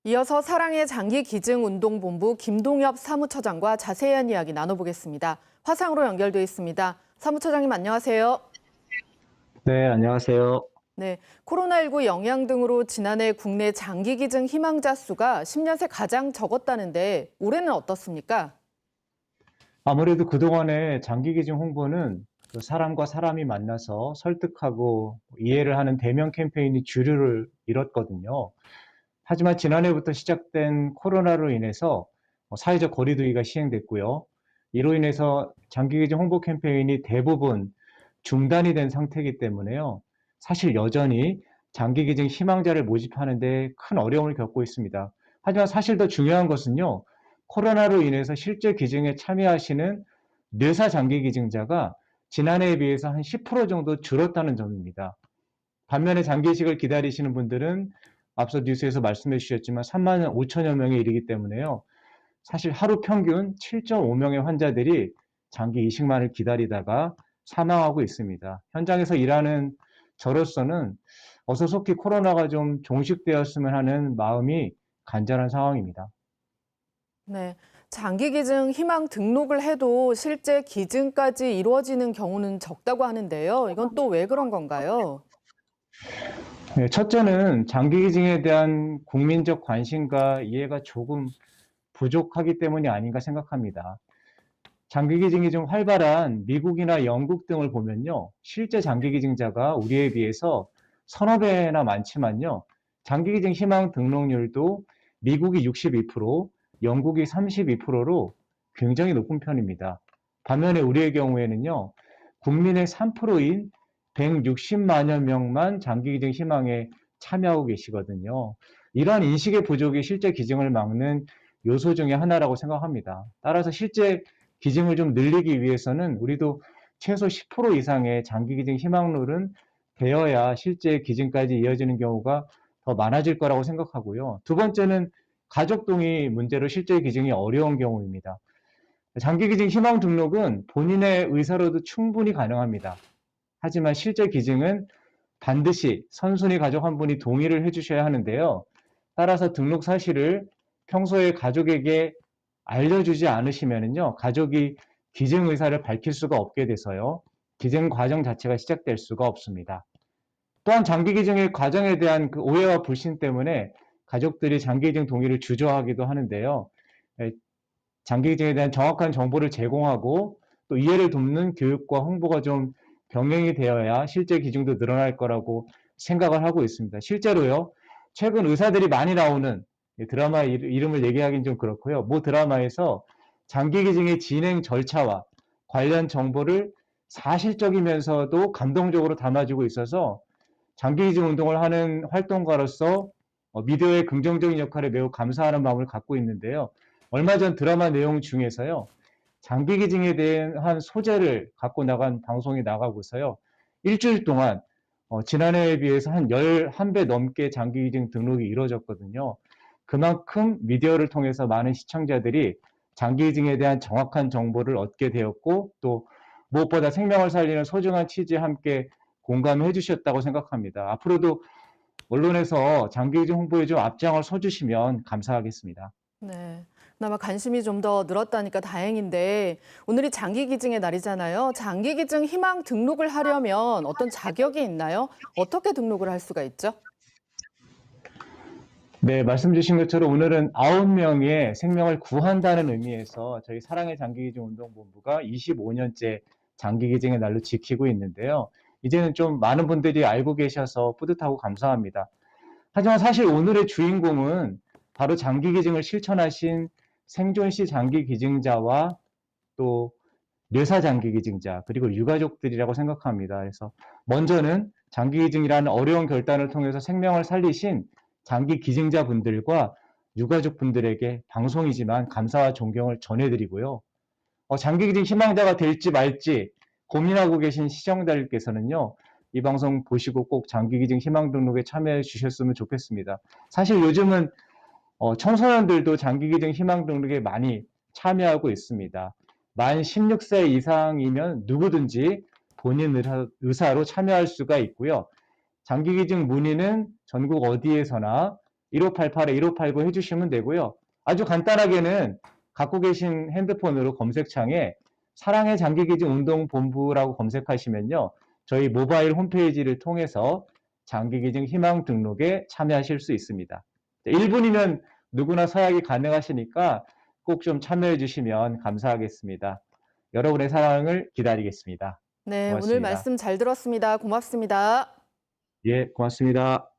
이어서 사랑의 장기기증운동본부 김동엽 사무처장과 자세한 이야기 나눠보겠습니다. 화상으로 연결돼 있습니다. 사무처장님 안녕하세요. 네, 안녕하세요. 네, 코로나19 영향 등으로 지난해 국내 장기기증 희망자 수가 10년 새 가장 적었다는데 올해는 어떻습니까? 아무래도 그동안의 장기기증 홍보는 그 사람과 사람이 만나서 설득하고 이해를 하는 대면 캠페인이 주류를 이뤘거든요. 하지만 지난해부터 시작된 코로나로 인해서 사회적 거리 두기가 시행됐고요. 이로 인해서 장기기증 홍보 캠페인이 대부분 중단이 된 상태이기 때문에요. 사실 여전히 장기기증 희망자를 모집하는 데 큰 어려움을 겪고 있습니다. 하지만 사실 더 중요한 것은요. 코로나로 인해서 실제 기증에 참여하시는 뇌사 장기기증자가 지난해에 비해서 한 10% 정도 줄었다는 점입니다. 반면에 장기이식을 기다리시는 분들은 앞서 뉴스에서 말씀해 주셨지만 3만 5천여 명에 이르기 때문에요. 사실 하루 평균 7.5명의 환자들이 장기 이식만을 기다리다가 사망하고 있습니다. 현장에서 일하는 저로서는 어서 속히 코로나가 좀 종식되었으면 하는 마음이 간절한 상황입니다. 네, 장기기증 희망 등록을 해도 실제 기증까지 이루어지는 경우는 적다고 하는데요. 이건 또 왜 그런 건가요? 네, 첫째는 장기기증에 대한 국민적 관심과 이해가 조금 부족하기 때문이 아닌가 생각합니다. 장기기증이 좀 활발한 미국이나 영국 등을 보면요. 실제 장기기증자가 우리에 비해서 서너 배나 많지만요. 장기기증 희망 등록률도 미국이 62%, 영국이 32%로 굉장히 높은 편입니다. 반면에 우리의 경우에는요. 국민의 3%인 160만여 명만 장기기증 희망에 참여하고 계시거든요. 이러한 인식의 부족이 실제 기증을 막는 요소 중에 하나라고 생각합니다. 따라서 실제 기증을 좀 늘리기 위해서는 우리도 최소 10% 이상의 장기기증 희망률은 되어야 실제 기증까지 이어지는 경우가 더 많아질 거라고 생각하고요. 두 번째는 가족 동의 문제로 실제 기증이 어려운 경우입니다. 장기기증 희망 등록은 본인의 의사로도 충분히 가능합니다. 하지만 실제 기증은 반드시 선순위 가족 한 분이 동의를 해주셔야 하는데요. 따라서 등록 사실을 평소에 가족에게 알려주지 않으시면요, 가족이 기증 의사를 밝힐 수가 없게 돼서요, 기증 과정 자체가 시작될 수가 없습니다. 또한 장기 기증의 과정에 대한 그 오해와 불신 때문에 가족들이 장기 기증 동의를 주저하기도 하는데요. 장기 기증에 대한 정확한 정보를 제공하고 또 이해를 돕는 교육과 홍보가 좀 병행이 되어야 실제 기증도 늘어날 거라고 생각을 하고 있습니다. 실제로요, 최근 의사들이 많이 나오는 드라마 이름을 얘기하기는 좀 그렇고요. 모 드라마에서 장기 기증의 진행 절차와 관련 정보를 사실적이면서도 감동적으로 담아주고 있어서 장기 기증 운동을 하는 활동가로서 미디어의 긍정적인 역할에 매우 감사하는 마음을 갖고 있는데요. 얼마 전 드라마 내용 중에서요. 장기 기증에 대한 소재를 갖고 나간 방송이 나가고서요. 일주일 동안 지난해에 비해서 한 11배 넘게 장기 기증 등록이 이루어졌거든요. 그만큼 미디어를 통해서 많은 시청자들이 장기 기증에 대한 정확한 정보를 얻게 되었고 또 무엇보다 생명을 살리는 소중한 취지에 함께 공감해 주셨다고 생각합니다. 앞으로도 언론에서 장기 기증 홍보에 좀 앞장을 서주시면 감사하겠습니다. 네, 그나마 관심이 좀 더 늘었다니까 다행인데 오늘이 장기기증의 날이잖아요. 장기기증 희망 등록을 하려면 어떤 자격이 있나요? 어떻게 등록을 할 수가 있죠? 네, 말씀 주신 것처럼 오늘은 9명의 생명을 구한다는 의미에서 저희 사랑의 장기기증 운동본부가 25년째 장기기증의 날로 지키고 있는데요. 이제는 좀 많은 분들이 알고 계셔서 뿌듯하고 감사합니다. 하지만 사실 오늘의 주인공은 바로 장기기증을 실천하신 생존시 장기기증자와 또 뇌사 장기기증자 그리고 유가족들이라고 생각합니다. 그래서 먼저는 장기기증이라는 어려운 결단을 통해서 생명을 살리신 장기기증자분들과 유가족분들에게 방송이지만 감사와 존경을 전해드리고요. 장기기증 희망자가 될지 말지 고민하고 계신 시청자들께서는요. 이 방송 보시고 꼭 장기기증 희망 등록에 참여해 주셨으면 좋겠습니다. 사실 요즘은 청소년들도 장기기증 희망 등록에 많이 참여하고 있습니다. 만 16세 이상이면 누구든지 본인 의사로 참여할 수가 있고요. 장기기증 문의는 전국 어디에서나 1588에 1589 해주시면 되고요. 아주 간단하게는 갖고 계신 핸드폰으로 검색창에 사랑의 장기기증 운동본부라고 검색하시면요. 저희 모바일 홈페이지를 통해서 장기기증 희망 등록에 참여하실 수 있습니다. 1분이면 누구나 서약이 가능하시니까 꼭 좀 참여해 주시면 감사하겠습니다. 여러분의 사랑을 기다리겠습니다. 네, 오늘 고맙습니다. 말씀 잘 들었습니다. 고맙습니다. 예, 고맙습니다.